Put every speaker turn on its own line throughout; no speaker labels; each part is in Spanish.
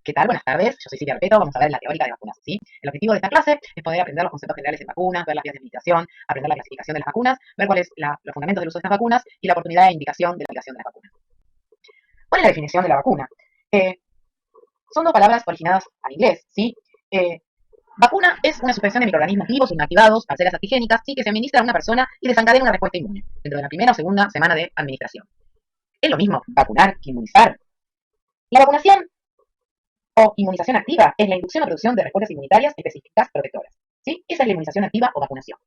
¿Qué tal? Buenas tardes, yo soy Silvia Arpeto, vamos a ver la teórica de vacunas, ¿sí? El objetivo de esta clase es poder aprender los conceptos generales en vacunas, ver las vías de administración, aprender la clasificación de las vacunas, ver cuáles los fundamentos del uso de estas vacunas y la oportunidad de indicación de la aplicación de las vacunas. ¿Cuál es la definición de la vacuna? Son dos palabras originadas al inglés, ¿sí? Vacuna es una suspensión de microorganismos vivos inactivados, parcelas antigénicas, ¿sí? Que se administra a una persona y desencadena una respuesta inmune dentro de la primera o segunda semana de administración. ¿Es lo mismo vacunar que inmunizar? La vacunación o inmunización activa es la inducción o producción de respuestas inmunitarias específicas protectoras, ¿sí? Esa es la inmunización activa o vacunación.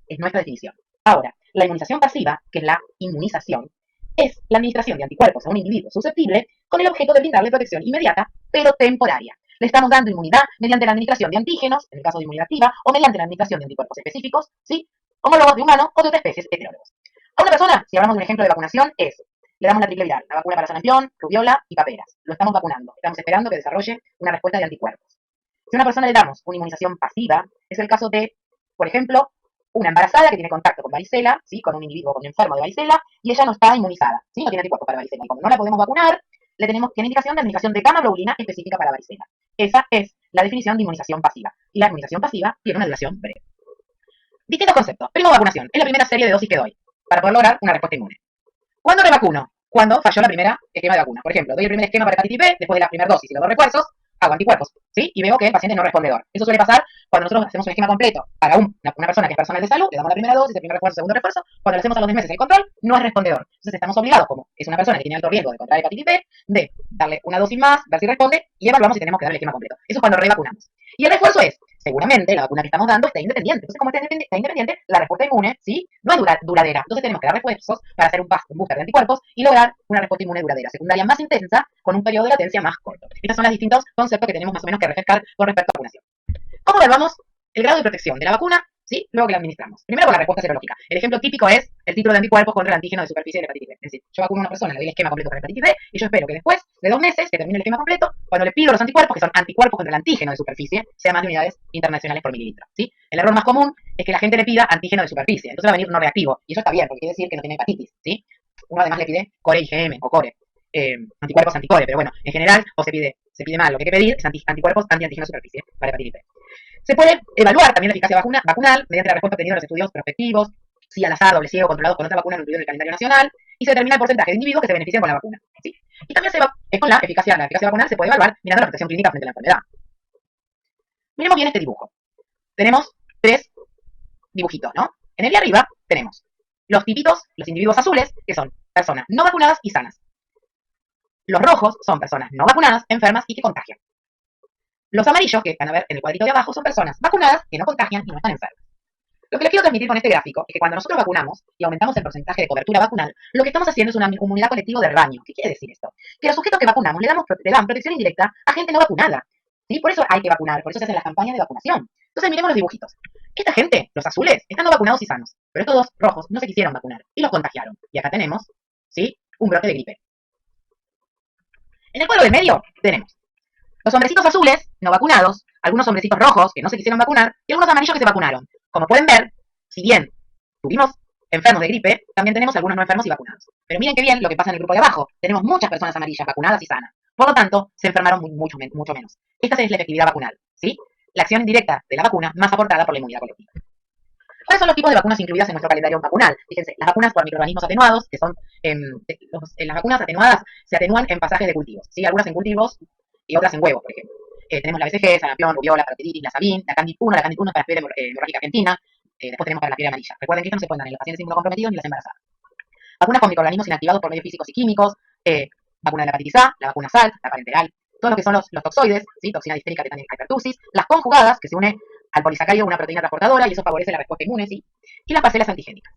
Es nuestra definición. Ahora, la inmunización pasiva, que es la inmunización, es la administración de anticuerpos a un individuo susceptible con el objeto de brindarle protección inmediata, pero temporaria. Le estamos dando inmunidad mediante la administración de antígenos, en el caso de inmunidad activa, o mediante la administración de anticuerpos específicos, ¿sí? Homólogos de humano o de otras especies heterólogos. A una persona, si hablamos de un ejemplo de vacunación, le damos la triple viral, la vacuna para sarampión, rubiola y paperas. Lo estamos vacunando. Estamos esperando que desarrolle una respuesta de anticuerpos. Si a una persona le damos una inmunización pasiva, es el caso de, por ejemplo, una embarazada que tiene contacto con varicela, ¿sí? Con un individuo con un enfermo de varicela, y ella no está inmunizada, ¿sí? No tiene anticuerpos para varicela. Y como no la podemos vacunar, tiene indicación de administración de gamma-globulina específica para varicela. Esa es la definición de inmunización pasiva. Y la inmunización pasiva tiene una duración breve. Distintos conceptos. Primero, vacunación. Es la primera serie de dosis que doy para poder lograr una respuesta inmune. ¿Cuándo revacuno? Cuando falló la primera esquema de vacuna. Por ejemplo, doy el primer esquema para hepatitis B, después de la primera dosis y los dos refuerzos, hago anticuerpos, ¿sí? Y veo que el paciente no respondedor. Eso suele pasar cuando nosotros hacemos un esquema completo para una persona que es personal de salud, le damos la primera dosis, el primer refuerzo, el segundo refuerzo, cuando le hacemos a los 2 meses el control, no es respondedor. Entonces estamos obligados, como es una persona que tiene alto riesgo de contraer hepatitis B, de darle una dosis más, ver si responde, y evaluamos si tenemos que darle el esquema completo. Eso es cuando revacunamos. Y el refuerzo es, seguramente, la vacuna que estamos dando está independiente. Entonces, como está independiente, la respuesta inmune, ¿sí? No es duradera. Entonces tenemos que dar refuerzos para hacer un booster de anticuerpos y lograr una respuesta inmune duradera, secundaria más intensa, con un periodo de latencia más corto. Estos son los distintos conceptos que tenemos más o menos que refrescar con respecto a vacunación. ¿Cómo evaluamos el grado de protección de la vacuna? ¿Sí? Luego que la administramos. Primero con la respuesta serológica. El ejemplo típico es el título de anticuerpos contra el antígeno de superficie de la hepatitis B. Es decir, yo vacuno a una persona, le doy el esquema completo para la hepatitis B y yo espero que después de 2 meses, que termine el esquema completo, cuando le pido los anticuerpos, que son anticuerpos contra el antígeno de superficie, sea más de unidades internacionales por mililitro. ¿Sí? El error más común es que la gente le pida antígeno de superficie. Entonces va a venir no reactivo. Y eso está bien, porque quiere decir que no tiene hepatitis. ¿Sí? Uno además le pide core IgM o core. Anticuerpos anticore, pero bueno, en general, o se pide mal, lo que hay que pedir es anticuerpos anti-antígeno de superficie para hepatitis B. Se puede evaluar también la eficacia vacunal mediante la respuesta obtenida en los estudios prospectivos, si al azar, doble ciego, controlados con otra vacuna no incluido en el calendario nacional, y se determina el porcentaje de individuos que se benefician con la vacuna. ¿Sí? Y también con la eficacia vacunal se puede evaluar mirando la protección clínica frente a la enfermedad. Miremos bien este dibujo. Tenemos 3 dibujitos, ¿no? En el de arriba tenemos los tipitos, los individuos azules, que son personas no vacunadas y sanas. Los rojos son personas no vacunadas, enfermas y que contagian. Los amarillos, que van a ver en el cuadrito de abajo, son personas vacunadas que no contagian y no están enfermas. Lo que les quiero transmitir con este gráfico es que cuando nosotros vacunamos y aumentamos el porcentaje de cobertura vacunal, lo que estamos haciendo es una inmunidad colectiva de rebaño. ¿Qué quiere decir esto? Que los sujetos que vacunamos le dan protección indirecta a gente no vacunada. ¿Sí? Por eso hay que vacunar, por eso se hacen las campañas de vacunación. Entonces miremos los dibujitos. Esta gente, los azules, están no vacunados y sanos, pero estos dos rojos no se quisieron vacunar y los contagiaron. Y acá tenemos, ¿sí? Un brote de gripe. En el cuadro del medio tenemos los hombrecitos azules, no vacunados, algunos hombrecitos rojos que no se quisieron vacunar y algunos amarillos que se vacunaron. Como pueden ver, si bien tuvimos enfermos de gripe, también tenemos algunos no enfermos y vacunados. Pero miren qué bien lo que pasa en el grupo de abajo. Tenemos muchas personas amarillas vacunadas y sanas. Por lo tanto, se enfermaron mucho menos. Esta es la efectividad vacunal, ¿sí? La acción indirecta de la vacuna más aportada por la inmunidad colectiva. ¿Cuáles son los tipos de vacunas incluidas en nuestro calendario vacunal? Fíjense, las vacunas por microorganismos atenuados, que son, las vacunas atenuadas se atenúan en pasajes de cultivos, ¿sí? Algunas en cultivos y otras en huevos, por ejemplo. Tenemos la BCG, sarampión, rubiola, parotiditis, la Sabin, la Candid 1, es para fiebre hemorrágica argentina, después tenemos para la fiebre amarilla. Recuerden que esto no se pueden dar en los pacientes inmunocomprometidos ni las embarazadas. Vacunas con microorganismos inactivados por medios físicos y químicos, vacuna de la hepatitis A, la vacuna SALT, la parenteral, todos los que son los toxoides, ¿sí? Toxina diférica, tetania y hipertusis, las conjugadas, que se une al polisacárido una proteína transportadora y eso favorece la respuesta inmune, ¿sí? Y las parcelas antigénicas.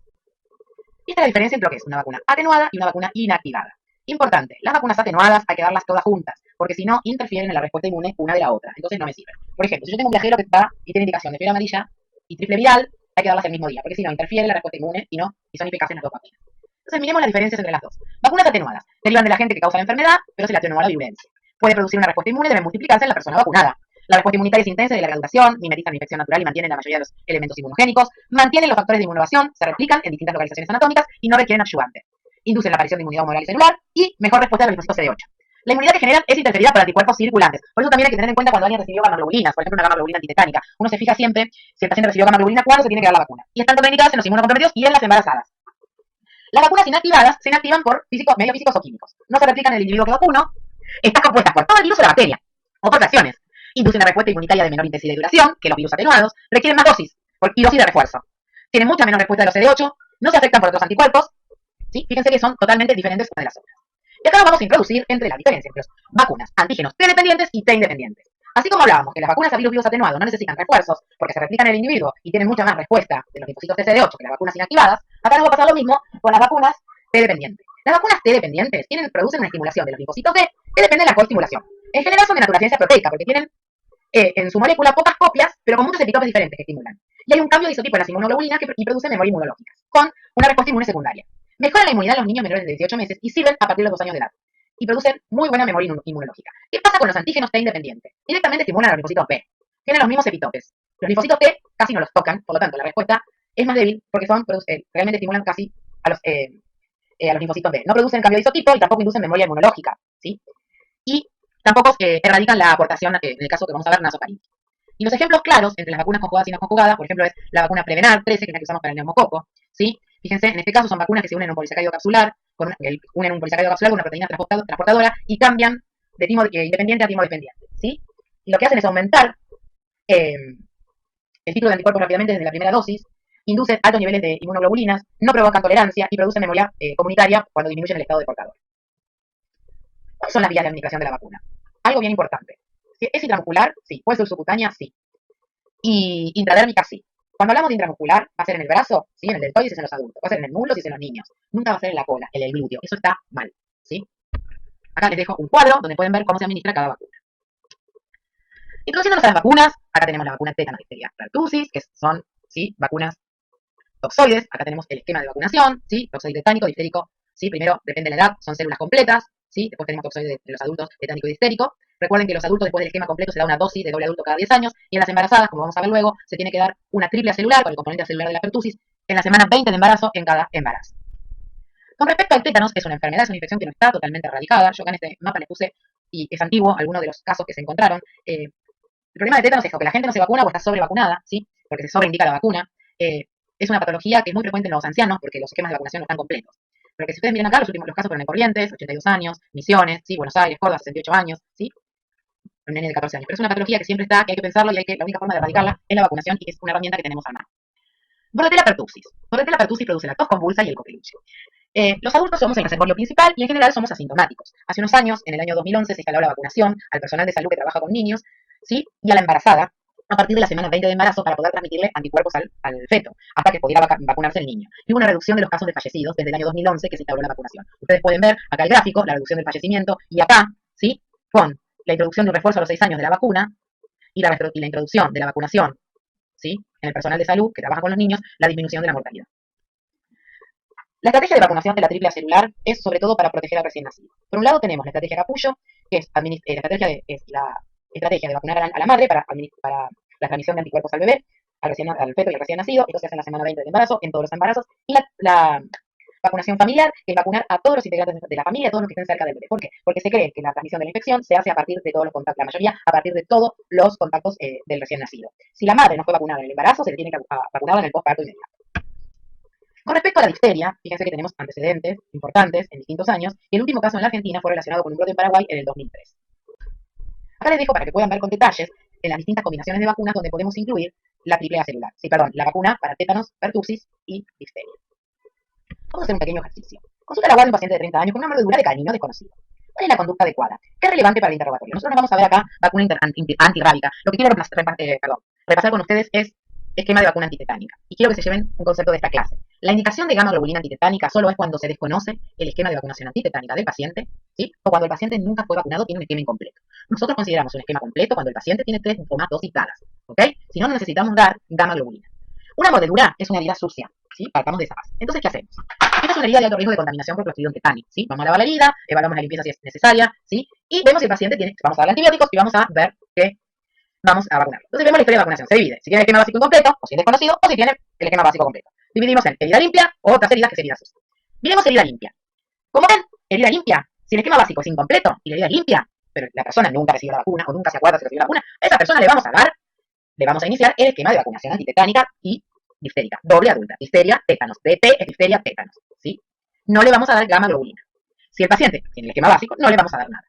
Y esta es la diferencia entre lo que es una vacuna atenuada y una vacuna inactivada. Importante, las vacunas atenuadas hay que darlas todas juntas, porque si no, interfieren en la respuesta inmune una de la otra, entonces no me sirven. Por ejemplo, si yo tengo un viajero que va y tiene indicación de fiebre amarilla y triple viral, hay que darlas el mismo día, porque si no, interfiere en la respuesta inmune y son eficaces las dos vacunas. Entonces miremos las diferencias entre las dos. Vacunas atenuadas derivan de la gente que causa la enfermedad, pero se le atenúa la virulencia. Puede producir una respuesta inmune, debe multiplicarse en la persona vacunada. La respuesta inmunitaria es intensa y de larga duración, mimetizan la infección natural y mantienen la mayoría de los elementos inmunogénicos, mantienen los factores de inmunovación, se replican en distintas localizaciones anatómicas y no requieren adyuvantes. Inducen la aparición de inmunidad humoral y celular y mejor respuesta del linfocito CD8. La inmunidad que generan es interferida por anticuerpos circulantes. Por eso también hay que tener en cuenta cuando alguien recibió gamaglobulinas, por ejemplo, una gamaglobulina antitetánica. Uno se fija siempre si el paciente recibió gamaglobulina, cuándo se tiene que dar la vacuna. Y están contraindicadas en los inmunocomprometidos y en las embarazadas. Las vacunas inactivadas se inactivan por medios físicos o químicos. No se replican en el individuo que vacunó. Están compuestas por todo el virus o la bacteria, o por fracciones. Inducen una respuesta inmunitaria de menor intensidad y duración que los virus atenuados. Requieren más dosis y dosis de refuerzo. Tienen mucha menos respuesta de los CD8. No se afectan por otros anticuerpos. ¿Sí? Fíjense que son totalmente diferentes unas de las otras. Y acá vamos a introducir entre las diferencias entre vacunas, antígenos T dependientes y T independientes. Así como hablábamos que las vacunas a virus vivos atenuados no necesitan refuerzos porque se replican en el individuo y tienen mucha más respuesta de los linfocitos TCD8 que las vacunas inactivadas, acá nos va a pasar lo mismo con las vacunas T dependientes. Las vacunas T dependientes producen una estimulación de los linfocitos T que depende de la coestimulación. En general son de naturaleza proteica porque tienen en su molécula pocas copias, pero con muchos epitopes diferentes que estimulan. Y hay un cambio de isotipo en las inmunoglobulinas y producen memoria inmunológica, con una respuesta inmune secundaria. Mejoran la inmunidad en los niños menores de 18 meses y sirven a partir de los 2 años de edad. Y producen muy buena memoria inmunológica. ¿Qué pasa con los antígenos T independientes? Directamente estimulan a los linfocitos B. Tienen los mismos epitopes. Los linfocitos T casi no los tocan, por lo tanto la respuesta es más débil porque realmente estimulan casi a los linfocitos B. No producen cambio de isotipo y tampoco inducen memoria inmunológica, ¿sí? Y tampoco erradican la aportación, en el caso que vamos a ver, nasofaríngea. Y los ejemplos claros entre las vacunas conjugadas y no conjugadas, por ejemplo, es la vacuna Prevenar 13, que es la que usamos para el neumococo, ¿sí? Fíjense, en este caso son vacunas que se unen en un polisacárido capsular, unen un polisacárido capsular con una proteína transportadora y cambian de timo independiente a timo dependiente, ¿sí? Y lo que hacen es aumentar el ciclo de anticuerpos rápidamente desde la primera dosis, inducen altos niveles de inmunoglobulinas, no provocan tolerancia y producen memoria comunitaria cuando disminuyen el estado de portador. ¿Cuáles son las vías de administración de la vacuna? Algo bien importante. ¿Es intramuscular? Sí. ¿Puede ser subcutánea? Sí. Y intradérmica, sí. Cuando hablamos de intramuscular, va a ser en el brazo, ¿sí? En el deltoides si es en los adultos. Va a ser en el muslo si es en los niños. Nunca va a ser en la cola, en el glúteo. Eso está mal, ¿sí? Acá les dejo un cuadro donde pueden ver cómo se administra cada vacuna. Introduciéndonos a las vacunas, acá tenemos la vacuna tétano, difteria, pertussis, que son, ¿sí? Vacunas toxoides. Acá tenemos el esquema de vacunación, ¿sí? Toxoide tetánico, diftérico, ¿sí? Primero, depende de la edad, son células completas, ¿sí? Después tenemos toxoide de los adultos, tetánico y distérico. Recuerden que los adultos, después del esquema completo, se da una dosis de doble adulto cada 10 años, y en las embarazadas, como vamos a ver luego, se tiene que dar una triple celular con el componente celular de la pertussis en la semana 20 de embarazo en cada embarazo. Con respecto al tétanos, es una enfermedad, es una infección que no está totalmente erradicada. Yo acá en este mapa les puse, y es antiguo, algunos de los casos que se encontraron. El problema de tétanos es que la gente no se vacuna o está sobrevacunada, ¿sí? Porque se sobreindica la vacuna. Es una patología que es muy frecuente en los ancianos porque los esquemas de vacunación no están completos. Pero que si ustedes miran acá, los casos fueron en Corrientes, 82 años, Misiones, ¿sí? Buenos Aires, Córdoba, 68 años, ¿sí? Un nene de 14 años. Pero es una patología que siempre está, que hay que pensarlo y la única forma de erradicarla es la vacunación y es una herramienta que tenemos a mano. Bordetella pertussis. Bordetella pertussis produce la tos convulsa y el coqueluche. Los adultos somos el reservorio principal y en general somos asintomáticos. Hace unos años, en el año 2011, se instaló la vacunación al personal de salud que trabaja con niños, ¿sí? Y a la embarazada a partir de la semana 20 de embarazo para poder transmitirle anticuerpos al feto, hasta que pudiera vacunarse el niño. Y hubo una reducción de los casos de fallecidos desde el año 2011 que se instauró la vacunación. Ustedes pueden ver acá el gráfico, la reducción del fallecimiento, y acá, ¿sí? Con la introducción de un refuerzo a los 6 años de la vacuna y la introducción de la vacunación, ¿sí? En el personal de salud que trabaja con los niños, la disminución de la mortalidad. La estrategia de vacunación de la triple celular es sobre todo para proteger al recién nacido. Por un lado tenemos la estrategia Capullo, que es la estrategia de vacunar a la madre para la transmisión de anticuerpos al bebé, al feto y al recién nacido. Esto se hace en la semana 20 de embarazo, en todos los embarazos. Y la vacunación familiar, que es vacunar a todos los integrantes de la familia, a todos los que estén cerca del bebé. ¿Por qué? Porque se cree que la transmisión de la infección se hace a partir de todos los contactos, la mayoría a partir de todos los contactos del recién nacido. Si la madre no fue vacunada en el embarazo, se le tiene que vacunar en el postparto inmediato. Con respecto a la difteria, fíjense que tenemos antecedentes importantes en distintos años, y el último caso en la Argentina fue relacionado con un brote en Paraguay en el 2003. Acá les dejo para que puedan ver con detalles en las distintas combinaciones de vacunas donde podemos incluir la triple celular. Sí, perdón, la vacuna para tétanos, pertussis y difteria. Vamos a hacer un pequeño ejercicio. Consulta la guardia de un paciente de 30 años con una mordedura de cariño desconocido. ¿Cuál es la conducta adecuada? ¿Qué es relevante para el interrogatorio? Nosotros nos vamos a ver acá vacuna antirrábica. Lo que quiero repasar con ustedes es esquema de vacuna antitetánica. Y quiero que se lleven un concepto de esta clase. La indicación de gamma globulina antitetánica solo es cuando se desconoce el esquema de vacunación antitetánica del paciente, ¿sí? O cuando el paciente nunca fue vacunado, tiene un esquema incompleto. Nosotros consideramos un esquema completo cuando el paciente tiene 3 o más dosis dadas, ¿ok? Si no, no necesitamos dar gamma globulina. Una mordedura es una herida sucia, ¿sí? Partamos de esa base. Entonces, ¿qué hacemos? Esta es una herida de alto riesgo de contaminación por Clostridium tetani, ¿sí? Vamos a lavar la herida, evaluamos la limpieza si es necesaria, ¿sí? Y vemos si el paciente vamos a darle antibióticos y vamos a ver que vamos a vacunarlo. Entonces vemos la historia de vacunación. Se divide si tiene el esquema básico incompleto, o si es desconocido, o si tiene el esquema básico completo. Dividimos en herida limpia o otras heridas que es herida sucia. Miremos herida limpia. Como ven, herida limpia Si el esquema básico es incompleto y la herida es limpia, pero la persona nunca recibió la vacuna o nunca se acuerda si recibió la vacuna, a esa persona le vamos a iniciar el esquema de vacunación antitetánica y diftérica, doble adulta, difteria, tétanos, DT es difteria, tétanos, ¿sí? No le vamos a dar gamma globulina. Si el paciente tiene el esquema básico, no le vamos a dar nada.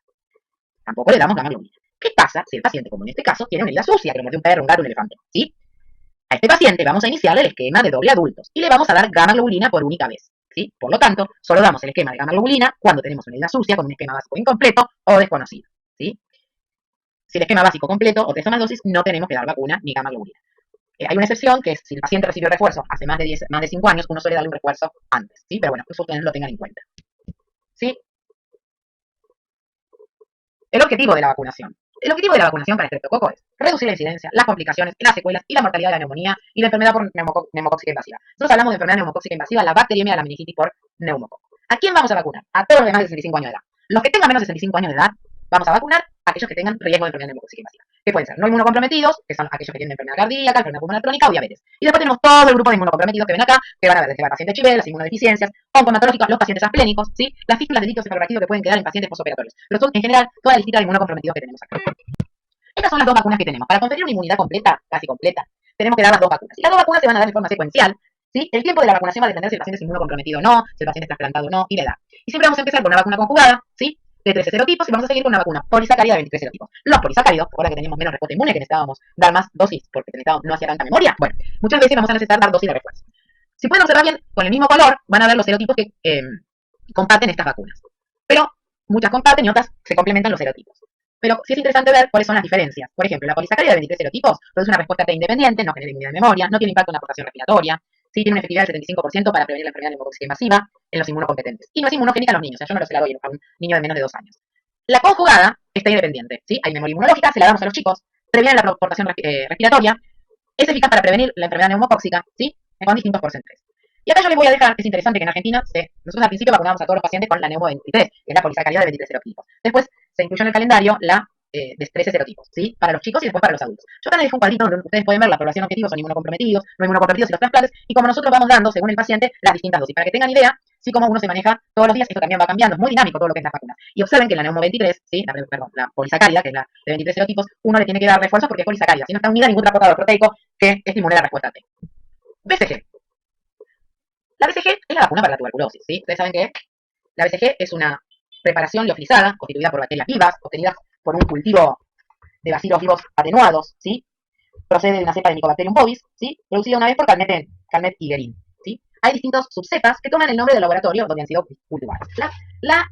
Tampoco le damos gamma globulina. ¿Qué pasa si el paciente, como en este caso, tiene una herida sucia, que lo mordió un perro, un gato, un elefante? ¿Sí? A este paciente vamos a iniciarle el esquema de doble adultos y le vamos a dar gamma globulina por única vez. ¿Sí? Por lo tanto, solo damos el esquema de gamma globulina cuando tenemos una herida sucia con un esquema básico incompleto o desconocido. ¿Sí? Si el esquema básico completo o 3 o más dosis, no tenemos que dar vacuna ni gamma globulina. Hay una excepción que es si el paciente recibió refuerzo hace más de 5 años, uno suele darle un refuerzo antes. ¿Sí? Pero bueno, eso ustedes lo tengan en cuenta. ¿Sí? El objetivo de la vacunación. El objetivo de la vacunación para estreptococo es reducir la incidencia, las complicaciones, las secuelas y la mortalidad de la neumonía y la enfermedad por neumocóxica invasiva. Nosotros hablamos de enfermedad neumocóxica invasiva, la bacteriemia de la meningitis por neumococo. ¿A quién vamos a vacunar? A todos los demás de 65 años de edad. Los que tengan menos de 65 años de edad, vamos a vacunar a aquellos que tengan riesgo de enfermedad neumocóxica invasiva. Que pueden ser no inmunocomprometidos, que son aquellos que tienen enfermedad cardíaca, enfermedad pulmonar crónica o diabetes. Y después tenemos todo el grupo de inmunocomprometidos que ven acá, que van a ver desde pacientes HIV, las inmunodeficiencias, oncomatológicos, los pacientes asplénicos, ¿sí? Las fístulas de líquido cefalorraquídeo que pueden quedar en pacientes postoperatorios. Pero son en general toda la lista de inmunocomprometidos que tenemos acá. Estas son las dos vacunas que tenemos. Para conferir una inmunidad completa, casi completa, tenemos que dar las dos vacunas. Y las dos vacunas se van a dar de forma secuencial, ¿sí? El tiempo de la vacunación va a depender si el paciente es inmunocomprometido o no, si el paciente está trasplantado o no, y la edad. Y siempre vamos a empezar con una vacuna conjugada, ¿sí? De 13 serotipos y vamos a seguir con una vacuna polisacárida de 23 serotipos. Los polisacáridos, ahora que teníamos menos respuesta inmune, que necesitábamos dar más dosis porque no hacía tanta memoria, bueno, muchas veces vamos a necesitar dar dosis de refuerzo. Si pueden observar bien, con el mismo color van a ver los serotipos que comparten estas vacunas. Pero muchas comparten y otras se complementan los serotipos. Pero sí es interesante ver cuáles son las diferencias. Por ejemplo, la polisacárida de 23 serotipos produce una respuesta T independiente, no genera inmunidad de memoria, no tiene impacto en la aportación respiratoria, sí tiene una efectividad del 75% para prevenir la enfermedad neumocóxica invasiva en los inmunocompetentes. Y no es inmunogénica en los niños, o sea, yo no se la doy a un niño de menos de 2 años. La conjugada está independiente, ¿sí? Hay memoria inmunológica, se la damos a los chicos, previene la aportación respiratoria, es eficaz para prevenir la enfermedad neumocóxica, ¿sí? Con distintos porcentajes. Y acá yo les voy a dejar, es interesante que en Argentina, nosotros al principio vacunamos a todos los pacientes con la Neumo 23, que es la polisacárida de 23 serotipos. Después se incluyó en el calendario la de 13 serotipos, ¿sí? Para los chicos y después para los adultos. Yo acá les dejo un cuadrito donde ustedes pueden ver la población objetivo, son inmunocomprometidos, no inmunocomprometidos y los trasplantes, y como nosotros vamos dando, según el paciente, las distintas dosis, para que tengan idea, sí, cómo uno se maneja todos los días, esto también va cambiando, es muy dinámico todo lo que es las vacunas. Y observen que en la Neumo 23, ¿sí? La polisacárida, que es la de 23 serotipos, uno le tiene que dar refuerzo porque es polisacárida, si no está unida a ningún transportador proteico que estimule la respuesta T. BCG. La BCG es la vacuna para la tuberculosis, ¿sí? Ustedes saben que la BCG es una preparación liofilizada, constituida por bacterias vivas, obtenidas por un cultivo de bacilos vivos atenuados, ¿sí? Procede de una cepa de Mycobacterium bovis, ¿sí? Producida una vez por Calmet y Guerin, ¿sí? Hay distintos subcepas que toman el nombre del laboratorio donde han sido cultivadas. La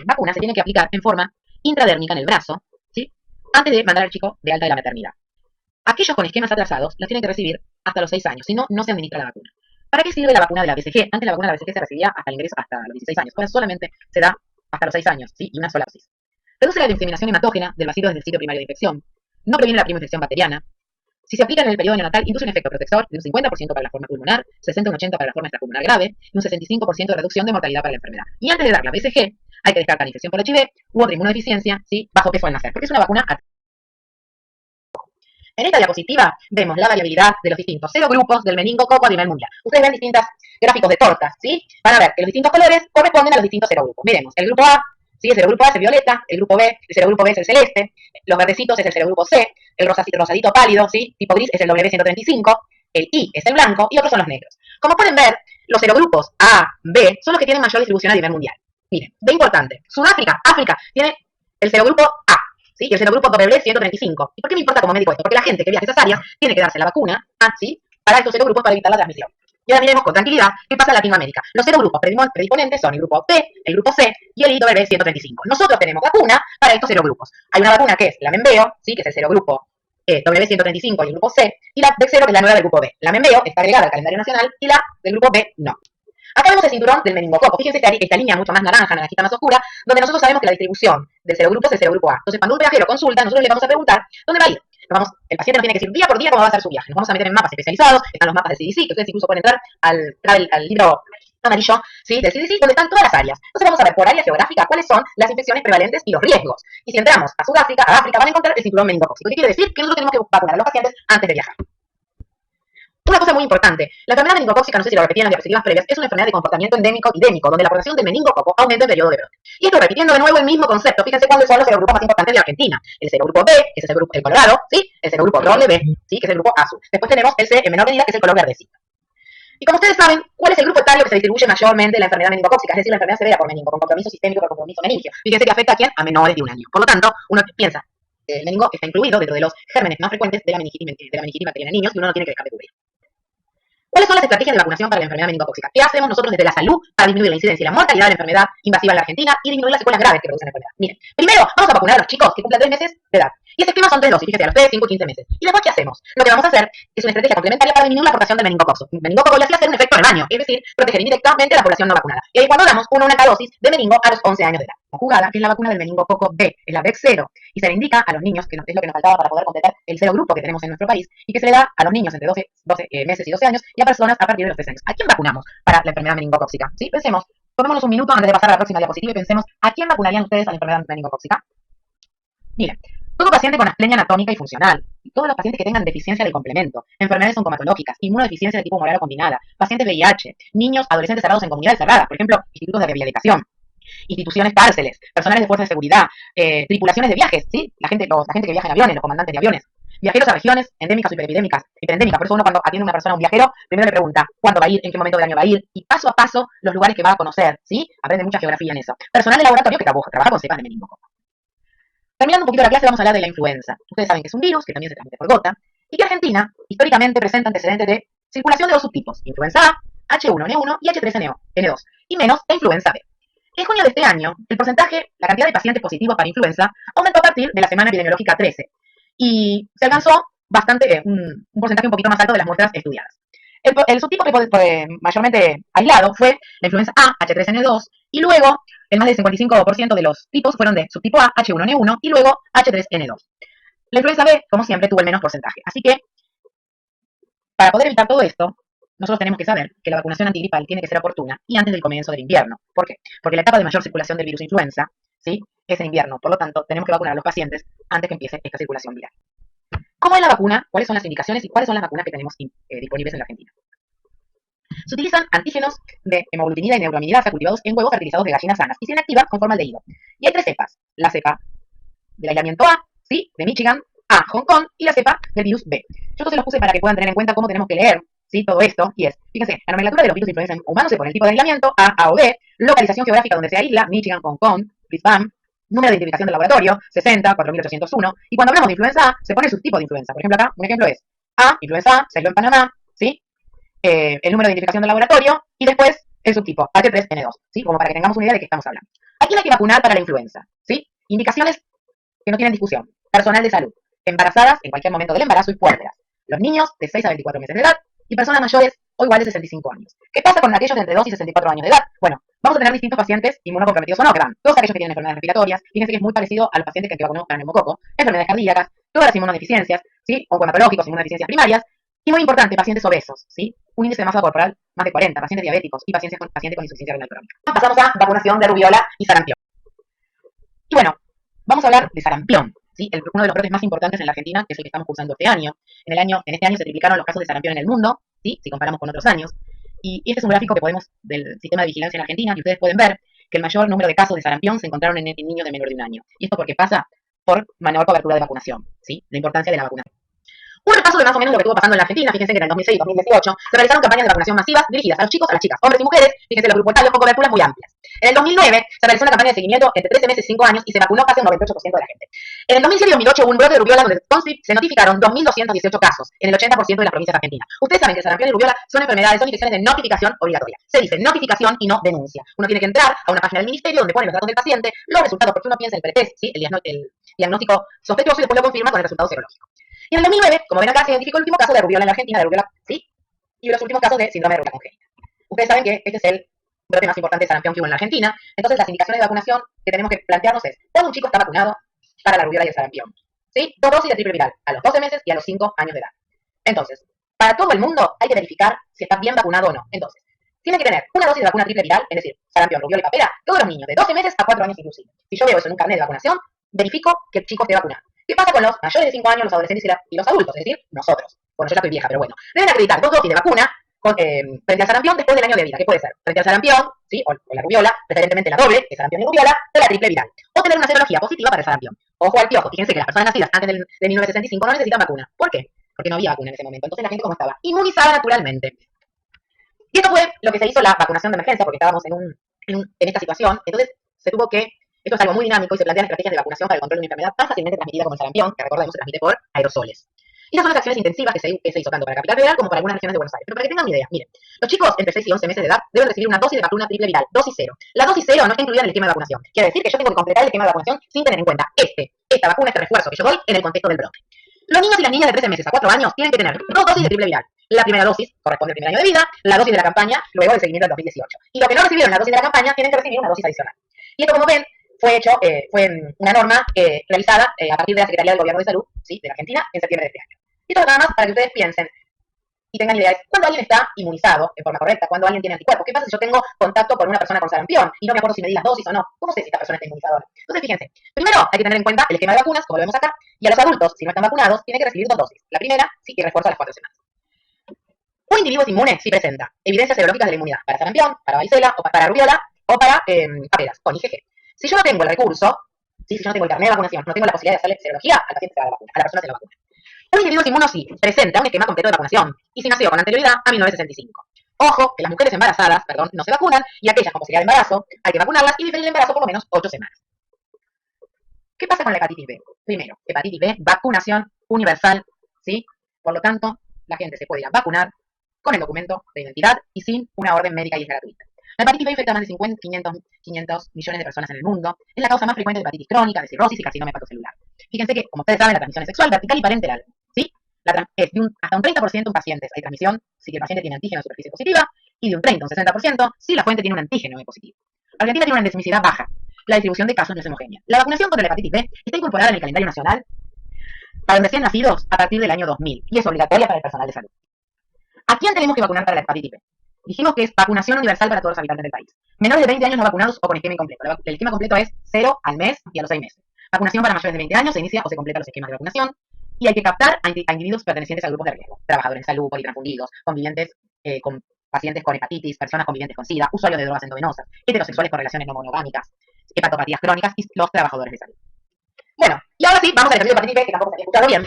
vacuna se tiene que aplicar en forma intradérmica en el brazo, ¿sí? Antes de mandar al chico de alta de la maternidad. Aquellos con esquemas atrasados las tienen que recibir hasta los 6 años, si no, no se administra la vacuna. ¿Para qué sirve la vacuna de la BCG? Antes la vacuna de la BCG se recibía hasta el ingreso hasta los 16 años. Ahora solamente se da hasta los 6 años, ¿sí? Y una sola dosis. Reduce la diseminación hematógena del bacilo desde el sitio primario de infección. No previene la prima infección bacteriana. Si se aplica en el periodo neonatal, induce un efecto protector de un 50% para la forma pulmonar, 60 un 80% para la forma extrapulmonar grave y un 65% de reducción de mortalidad para la enfermedad. Y antes de dar la BCG, hay que descartar infección por HIV u otra inmunodeficiencia, ¿sí? Bajo peso al nacer, porque es una vacuna. En esta diapositiva vemos la variabilidad de los distintos serogrupos del meningococo a nivel mundial. Ustedes ven distintos gráficos de tortas, ¿sí? Van a ver que los distintos colores corresponden a los distintos serogrupos. Miremos, el grupo A, ¿sí? El serogrupo A es el violeta, el serogrupo B es el celeste, los verdecitos es el serogrupo C, el rosadito pálido, ¿sí? Tipo gris es el W135, el I es el blanco y otros son los negros. Como pueden ver, los serogrupos A, B son los que tienen mayor distribución a nivel mundial. Miren, B importante, Sudáfrica, África, tiene el serogrupo A, ¿sí? Y el serogrupo W135. ¿Y por qué me importa como médico esto? Porque la gente que viaja a esas áreas tiene que darse la vacuna, ¿sí? Para estos serogrupos para evitar la transmisión. Y ahora miremos con tranquilidad qué pasa en Latinoamérica. Los serogrupos predisponentes son el grupo B, el grupo C y el W135. Nosotros tenemos vacuna para estos serogrupos. Hay una vacuna que es la Membeo, ¿sí? Que es el serogrupo W135 y el grupo C, y la Bexero, que es la nueva del grupo B. La Membeo está agregada al calendario nacional y la del grupo B no. Acá vemos el cinturón del meningococo. Fíjense esta línea mucho más naranja, naranjita más oscura, donde nosotros sabemos que la distribución del serogrupo es el serogrupo A. Entonces, cuando un viajero consulta, nosotros le vamos a preguntar dónde va a ir. El paciente nos tiene que decir día por día cómo va a ser su viaje. Nos vamos a meter en mapas especializados, están los mapas del CDC, que ustedes incluso pueden entrar al libro amarillo, ¿sí? Del CDC, donde están todas las áreas. Entonces vamos a ver por área geográfica cuáles son las infecciones prevalentes y los riesgos. Y si entramos a Sudáfrica, a África, van a encontrar el cinturón meningocócico. ¿Qué quiere decir? Que nosotros tenemos que vacunar a los pacientes antes de viajar. Una cosa muy importante, la enfermedad meningocócica, no sé si lo repetí en las diapositivas previas, es una enfermedad de comportamiento endémico, donde la población del meningococo aumenta en periodo de brote. Y esto repitiendo de nuevo el mismo concepto, fíjense cuáles son los serogrupos más importantes de Argentina. El serogrupo B, que es el grupo, el colorado, ¿sí? El serogrupo W, ¿sí? Que es el grupo azul. Después tenemos el C en menor medida, que es el color verdecito. Y como ustedes saben, ¿cuál es el grupo etario que se distribuye mayormente en la enfermedad meningocócica? Es decir, la enfermedad severa por meningo, con compromiso sistémico por compromiso meningio. Fíjense que afecta a quién? A menores de un año. Por lo tanto, uno piensa, el meningo está incluido dentro de los gérmenes más frecuentes de la meningitis bacteriana en niños y uno no tiene que dejar de cubrir. ¿Cuáles son las estrategias de vacunación para la enfermedad meningocócica? ¿Qué hacemos nosotros desde la salud para disminuir la incidencia y la mortalidad de la enfermedad invasiva en la Argentina y disminuir las secuelas graves que producen la enfermedad? Miren, primero vamos a vacunar a los chicos que cumplan 3 meses de edad. Y ese esquema son 3 dosis, fíjense, a los 3, 5 y 15 meses. ¿Y después qué hacemos? Lo que vamos a hacer es una estrategia complementaria para disminuir la aportación del meningococo. El meningococo le hacía hacer un efecto rebaño, es decir, proteger indirectamente a la población no vacunada. Y ahí cuando damos una única dosis de meningo a los 11 años de edad. La jugada es la vacuna del meningococo B, es la BEC0, y se le indica a los niños, que es lo que nos faltaba para poder completar el serogrupo que tenemos en nuestro país, y que se le da a los niños entre 12 meses y 12 años y a personas a partir de los 3 años. ¿A quién vacunamos para la enfermedad meningocócica? ¿Sí? Pensemos, tomémonos un minuto antes de pasar a la próxima diapositiva y pensemos, ¿a quién vacunarían ustedes a la enfermedad meningocócica? Miren, todo paciente con asplenia anatómica y funcional, y todos los pacientes que tengan deficiencia del complemento, enfermedades oncomatológicas, inmunodeficiencia de tipo humoral o combinada, pacientes VIH, niños, adolescentes cerrados en comunidades cerradas, por ejemplo, institutos de rehabilitación, instituciones cárceles, personales de fuerzas de seguridad, tripulaciones de viajes, ¿sí? La gente que viaja en aviones, los comandantes de aviones, viajeros a regiones endémicas o hiperepidémicas, hiperendémicas. Por eso uno cuando atiende a una persona, a un viajero, primero le pregunta cuándo va a ir, en qué momento del año va a ir, y paso a paso los lugares que va a conocer, ¿sí? Aprende mucha geografía en eso. Personal de laboratorio que trabaja con cepas de meningococo. Terminando un poquito la clase, vamos a hablar de la influenza. Ustedes saben que es un virus que también se transmite por gota y que Argentina históricamente presenta antecedentes de circulación de dos subtipos, influenza A, H1N1 y H3N2, y menos la influenza B. En junio de este año, la cantidad de pacientes positivos para influenza aumentó a partir de la semana epidemiológica 13 y se alcanzó un porcentaje un poquito más alto de las muestras estudiadas. El subtipo que fue mayormente aislado fue la influenza A, H3N2, y luego el más del 55% de los tipos fueron de subtipo A, H1N1, y luego H3N2. La influenza B, como siempre, tuvo el menos porcentaje. Así que, para poder evitar todo esto, nosotros tenemos que saber que la vacunación antigripal tiene que ser oportuna y antes del comienzo del invierno. ¿Por qué? Porque la etapa de mayor circulación del virus influenza, ¿sí?, es en invierno. Por lo tanto, tenemos que vacunar a los pacientes antes que empiece esta circulación viral. ¿Cómo es la vacuna? ¿Cuáles son las indicaciones y cuáles son las vacunas que tenemos disponibles en la Argentina? Se utilizan antígenos de hemoglutinida y neuraminidasa cultivados en huevos fertilizados de gallinas sanas y se inactivan con formaldehído. Y hay 3 cepas: la cepa del aislamiento A, ¿sí?, de Michigan, A, Hong Kong, y la cepa del virus B. Yo se los puse para que puedan tener en cuenta cómo tenemos que leer, ¿sí?, todo esto, y es, fíjense, la nomenclatura de los virus de influenza en humanos se pone el tipo de aislamiento, A o B, localización geográfica donde se aísla, Michigan, Hong Kong, Brisbane, número de identificación del laboratorio, 60, 4801, y cuando hablamos de influenza A, se pone el subtipo de influenza. Por ejemplo, acá, un ejemplo es A, influenza A, se aisló en Panamá, ¿sí?, el número de identificación del laboratorio, y después el subtipo, H3N2, ¿sí?, como para que tengamos una idea de qué estamos hablando. ¿A quién hay que vacunar para la influenza? ¿Sí? Indicaciones que no tienen discusión. Personal de salud, embarazadas en cualquier momento del embarazo y puérperas, los niños de 6 a 24 meses de edad y personas mayores o iguales de 65 años. ¿Qué pasa con aquellos de entre 2 y 64 años de edad? Bueno, vamos a tener distintos pacientes inmunocomprometidos o no, que van todos aquellos que tienen enfermedades respiratorias. Fíjense que es muy parecido a los pacientes que vacunamos para neumococo, enfermedades cardíacas, todas las inmunodeficiencias, ¿sí?, oncohematológicos, inmunodeficiencias primarias, y muy importante, pacientes obesos, ¿sí?, un índice de masa corporal más de 40, pacientes diabéticos y pacientes con insuficiencia renal crónica. Pasamos a vacunación de rubiola y sarampión. Y bueno, vamos a hablar de sarampión, ¿sí?, uno de los brotes más importantes en la Argentina, que es el que estamos cursando este año. En este año se triplicaron los casos de sarampión en el mundo, ¿sí?, si comparamos con otros años. Y este es un gráfico que del sistema de vigilancia en Argentina, y ustedes pueden ver que el mayor número de casos de sarampión se encontraron en niños de menor de un año. Y esto porque pasa por menor cobertura de vacunación, ¿sí?, la importancia de la vacunación. Un repaso de más o menos lo que estuvo pasando en la Argentina. Fíjense que en el 2006 y 2018 se realizaron campañas de vacunación masivas dirigidas a los chicos, a las chicas, hombres y mujeres. Fíjense, los grupos etarios con coberturas muy amplias. En el 2009 se realizó una campaña de seguimiento entre 13 meses y 5 años y se vacunó casi un 98% de la gente. En el 2007 y 2008 hubo un brote de rubiola donde se notificaron 2.218 casos en el 80% de las provincias argentinas. Ustedes saben que el sarampión y rubiola son enfermedades, son infecciones de notificación obligatoria. Se dice notificación y no denuncia. Uno tiene que entrar a una página del ministerio donde pone los datos del paciente, los resultados, porque uno piensa el pretest, ¿sí?, el diagnóstico sospechoso, y después lo confirma con el resultado serológico. Y en el 2009, como ven acá, se identificó el último caso de rubiola en la Argentina, de rubiola, ¿sí?, y los últimos casos de síndrome de rubiola congénita. Ustedes saben que este es el brote más importante de sarampión que hubo en la Argentina. Entonces, las indicaciones de vacunación que tenemos que plantearnos es: ¿cuándo un chico está vacunado para la rubiola y el sarampión? ¿Sí? 2 dosis de triple viral, a los 12 meses y a los 5 años de edad. Entonces, para todo el mundo hay que verificar si está bien vacunado o no. Entonces, tienen que tener una dosis de vacuna triple viral, es decir, sarampión, rubiola y papera, todos los niños de 12 meses a 4 años inclusive. Si yo veo eso en un carnet de vacunación, verifico que el chico esté vacunado. ¿Qué pasa con los mayores de 5 años, los adolescentes y los adultos? Es decir, nosotros. bueno, yo ya estoy vieja, pero bueno, deben acreditar dos dosis de vacuna frente al sarampión después del año de vida. ¿Qué puede ser? Frente al sarampión, ¿sí? O la rubiola, preferentemente la doble, de sarampión y rubiola, o la triple viral. O tener una serología positiva para el sarampión. Ojo al piojo, fíjense que las personas nacidas antes de 1965 no necesitan vacuna. ¿Por qué? Porque no había vacuna en ese momento. Entonces la gente, ¿cómo estaba? Inmunizada naturalmente. Y esto fue lo que se hizo la vacunación de emergencia, porque estábamos en esta situación. Entonces se tuvo que, esto es algo muy dinámico y se plantean estrategias de vacunación para el control de una enfermedad tan fácilmente transmitida como el sarampión, que recordemos se transmite por aerosoles. Y esas son las acciones intensivas que se hizo tanto para Capital Federal como para algunas regiones de Buenos Aires. Pero para que tengan una idea, miren, los chicos entre 6 y 11 meses de edad deben recibir una dosis de vacuna triple viral, dosis cero. La dosis cero no está incluida en el esquema de vacunación. Quiere decir que yo tengo que completar el esquema de vacunación sin tener en cuenta esta vacuna, este refuerzo que yo doy en el contexto del brote. Los niños y las niñas de 13 meses a 4 años tienen que tener dos dosis de triple viral. La primera dosis corresponde al primer año de vida, la dosis de la campaña luego del seguimiento del 2018. Y los que no recibieron la dosis de la campaña tienen que recibir una dosis adicional. Y esto, como ven, fue una norma realizada a partir de la Secretaría del Gobierno de Salud, ¿sí?, de la Argentina en septiembre de este año. Y esto nada más para que ustedes piensen y tengan ideas. Cuando alguien está inmunizado en forma correcta, cuando alguien tiene anticuerpos, ¿qué pasa si yo tengo contacto con una persona con sarampión y no me acuerdo si me di las dosis o no? ¿Cómo sé si esta persona está inmunizada o no? Entonces, fíjense, primero hay que tener en cuenta el esquema de vacunas, como lo vemos acá, y a los adultos, si no están vacunados, tienen que recibir dos dosis. La primera, sí, y refuerzo a las 4 semanas. Un individuo es inmune si presenta evidencias serológicas de la inmunidad para sarampión, para varicela, o para rubiola, o para paperas, con IgG. Si yo no tengo el recurso, ¿sí?, si yo no tengo el carnet de vacunación, no tengo la posibilidad de hacerle serología, al paciente se da la vacuna, a la persona se la vacuna. Un individuo es inmuno si presenta un esquema completo de vacunación y si nació con anterioridad a 1965. Ojo, que las mujeres embarazadas, no se vacunan, y aquellas con posibilidad de embarazo hay que vacunarlas y diferir el embarazo por lo menos 8 semanas. ¿Qué pasa con la hepatitis B? Primero, hepatitis B, vacunación universal, ¿sí? Por lo tanto, la gente se puede ir a vacunar con el documento de identidad y sin una orden médica y es gratuita. La hepatitis B infecta a más de 500 millones de personas en el mundo. Es la causa más frecuente de hepatitis crónica, de cirrosis y carcinoma hepatocelular. Fíjense que, como ustedes saben, la transmisión es sexual, vertical y parenteral, ¿sí? Es de hasta un 30% en pacientes hay transmisión si el paciente tiene antígeno de superficie positiva y de un 30 a un 60% si la fuente tiene un antígeno positivo. Argentina tiene una endemicidad baja. La distribución de casos no es homogénea. La vacunación contra la hepatitis B está incorporada en el calendario nacional para los recién nacidos a partir del año 2000 y es obligatoria para el personal de salud. ¿A quién tenemos que vacunar para la hepatitis B? Dijimos que es vacunación universal para todos los habitantes del país. Menores de 20 años no vacunados o con esquema incompleto. El esquema completo es 0 al mes y a los 6 meses. Vacunación para mayores de 20 años se inicia o se completa los esquemas de vacunación. Y hay que captar a individuos pertenecientes a grupos de riesgo. Trabajadores en salud, politransfundidos, convivientes con pacientes con hepatitis, personas convivientes con SIDA, usuarios de drogas endovenosas, heterosexuales con relaciones no monogámicas, hepatopatías crónicas y los trabajadores de salud. Bueno, y ahora sí, vamos al ejercicio de hepatitis B, que tampoco se había escuchado bien.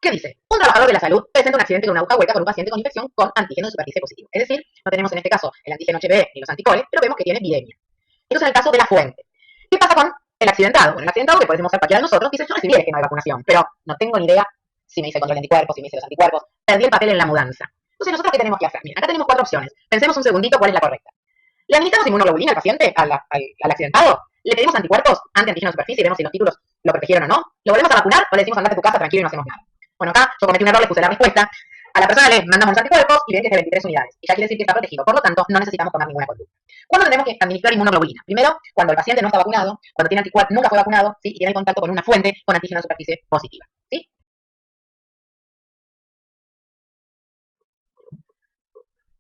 ¿Qué dice? Un trabajador de la salud presenta un accidente con una aguja hueca con un paciente con infección con antígeno de superficie positivo. Es decir, no tenemos en este caso el antígeno HB ni los anticoles, pero vemos que tiene viremia. Esto es el caso de la fuente. ¿Qué pasa con el accidentado? Bueno, el accidentado, que podemos ser cualquiera de nosotros, dice, yo recibí el esquema de vacunación, pero no tengo ni idea si me hice control de anticuerpos, si me hice los anticuerpos, perdí el papel en la mudanza. Entonces, ¿nosotros qué tenemos que hacer? Miren, acá tenemos 4 opciones. Pensemos un segundito cuál es la correcta. ¿Le administramos inmunoglobulina al paciente, al accidentado? ¿Le pedimos anticuerpos anti-antígeno de superficie y vemos si los títulos lo protegieron o no? ¿Lo volvemos a vacunar o le decimos andate a tu casa tranquilo y no hacemos nada? Bueno, acá yo cometí un error, le puse la respuesta. A la persona le mandamos los anticuerpos y ven que es de 23 unidades. Y ya quiere decir que está protegido. Por lo tanto, no necesitamos tomar ninguna conducta. ¿Cuándo tenemos que administrar inmunoglobulina? Primero, cuando el paciente no está vacunado, cuando tiene anticuerpos, nunca fue vacunado, ¿sí?, y tiene contacto con una fuente con antígeno de superficie positiva, ¿sí?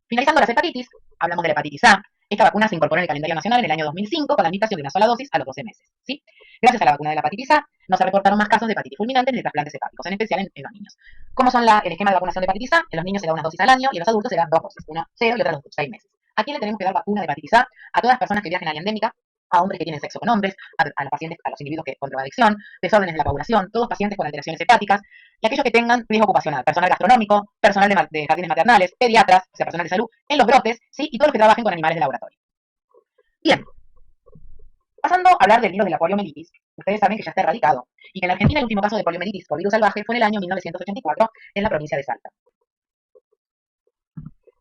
Finalizando las hepatitis, hablamos de la hepatitis A. Esta vacuna se incorporó en el calendario nacional en el año 2005 con la administración de una sola dosis a los 12 meses, ¿sí? Gracias a la vacuna de la hepatitis A, no se reportaron más casos de hepatitis fulminante ni de trasplantes hepáticos, en especial en los niños. ¿Cómo son el esquema de vacunación de hepatitis A? En los niños se da una dosis al año y en los adultos se dan 2 dosis, una 0 y otra 6 meses. ¿A quién le tenemos que dar vacuna de hepatitis A? A todas las personas que viajen a área endémica, a hombres que tienen sexo con hombres, a los pacientes, a los individuos que con drogadicción, desórdenes de la coagulación, todos pacientes con alteraciones hepáticas, y aquellos que tengan riesgo ocupacional, personal gastronómico, personal de jardines maternales, pediatras, o sea, personal de salud, en los brotes, ¿sí?, y todos los que trabajen con animales de laboratorio. Bien, pasando a hablar del virus de la poliomielitis, ustedes saben que ya está erradicado, y que en la Argentina el último caso de poliomielitis por virus salvaje fue en el año 1984 en la provincia de Salta.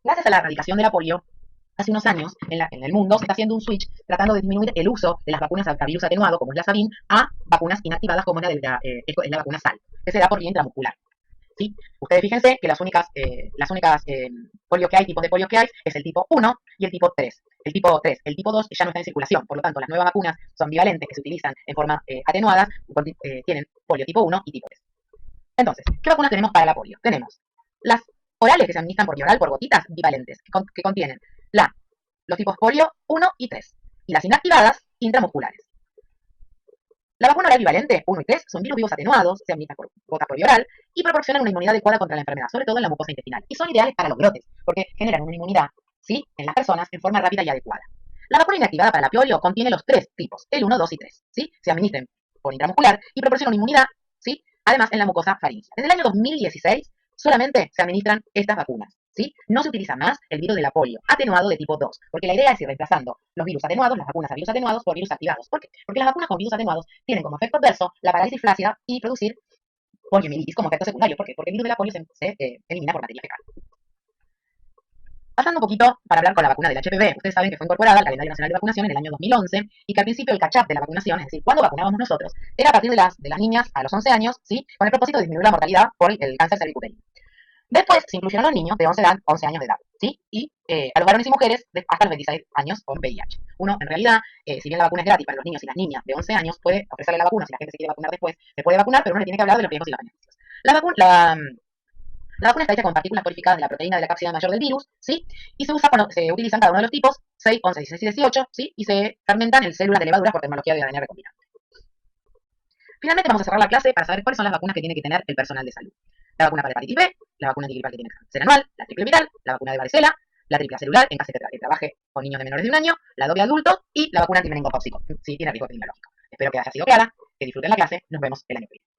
Gracias a la erradicación de la polio, hace unos años en el mundo se está haciendo un switch tratando de disminuir el uso de las vacunas a virus atenuado, como es la Sabin, a vacunas inactivadas como es la vacuna SAL, que se da por vía intramuscular. ¿Sí? Ustedes fíjense que las únicas polio que hay, tipos de polio que hay, es el tipo 1 y el tipo 3. El tipo 3, el tipo 2 ya no está en circulación, por lo tanto las nuevas vacunas son bivalentes que se utilizan en forma atenuadas, tienen polio tipo 1 y tipo 3. Entonces, ¿qué vacunas tenemos para la polio? Tenemos las orales que se administran por vía oral, por gotitas bivalentes, que contienen los tipos polio 1 y 3, y las inactivadas intramusculares. La vacuna oral bivalente 1 y 3 son virus vivos atenuados, se administran por gota por vía oral y proporcionan una inmunidad adecuada contra la enfermedad, sobre todo en la mucosa intestinal. Y son ideales para los brotes, porque generan una inmunidad, ¿sí?, en las personas en forma rápida y adecuada. La vacuna inactivada para la polio contiene los 3 tipos, el 1, 2 y 3, ¿sí? Se administran por intramuscular y proporciona una inmunidad, ¿sí?, además en la mucosa faríngea. Desde el año 2016 solamente se administran estas vacunas, ¿sí? No se utiliza más el virus de la polio atenuado de tipo 2, porque la idea es ir reemplazando los virus atenuados, las vacunas a virus atenuados, por virus activados. ¿Por qué? Porque las vacunas con virus atenuados tienen como efecto adverso la parálisis flácida y producir poliomielitis como efecto secundario. ¿Por qué? Porque el virus de la polio se elimina por materia fecal. Pasando un poquito para hablar con la vacuna del HPV, ustedes saben que fue incorporada al calendario nacional de vacunación en el año 2011 y que al principio el catch-up de la vacunación, es decir, cuando vacunábamos nosotros, era a partir de las niñas a los 11 años, ¿sí?, con el propósito de disminuir la mortalidad por el cáncer cervicuterino. Después se incluyeron los niños de 11 años de edad, ¿sí? Y a los varones y mujeres hasta los 26 años con VIH. Uno, en realidad, si bien la vacuna es gratis para los niños y las niñas de 11 años, puede ofrecerle la vacuna, si la gente se quiere vacunar después, se puede vacunar, pero uno le tiene que hablar de los riesgos y los beneficios. La vacuna está hecha con partículas purificadas de la proteína de la cápsida mayor del virus, ¿sí? Y se utilizan cada uno de los tipos, 6, 11, 16 y 18, ¿sí? Y se fermentan en células de levaduras por tecnología de ADN recombinante. Finalmente vamos a cerrar la clase para saber cuáles son las vacunas que tiene que tener el personal de salud. La vacuna para hepatitis B, la vacuna antigripal que tiene que ser anual, la triple viral, la vacuna de varicela, la triple celular en caso de que trabaje con niños de menores de 1 año, la doble adulto y la vacuna antimeningotóxico, si tiene riesgo epidemiológico. Espero que haya sido clara, que disfruten la clase, nos vemos el año que viene.